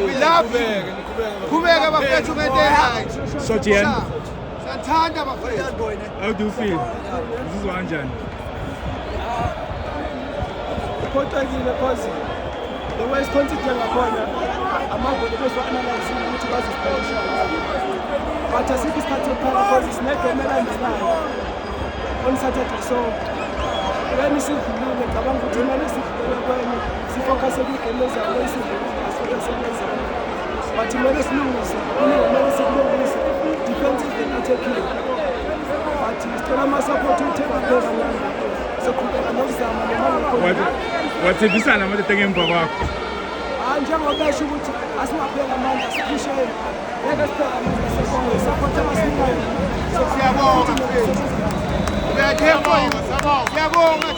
We love you. Kubeka bafethu ngente. So Jen, Santhanda bafethu. how do you feel? This is Wanjan. Kodwa because the way isconsider ngakhona amagoli bese analyze ukuthi bazisipayisha but asikho isikhathi phela because sinegame elandelayo on Saturday so when isidlulile ngicabanga ukuthi kumele sidlule kwenye sifocus kwigame ezayo esidlulile asifocus but kumele silungise kumele sikulungise defensive and attacking but sicela ama-support ukuthi baphela soqhubeka nokuzama noma Wathembisana manje ngemva kwakho. Njengoba besho ukuthi asingaphela amandla siphishele ngeke siphele amandla sesonke support abasinikayo Siyabonga. Uyathemba, siyabonga.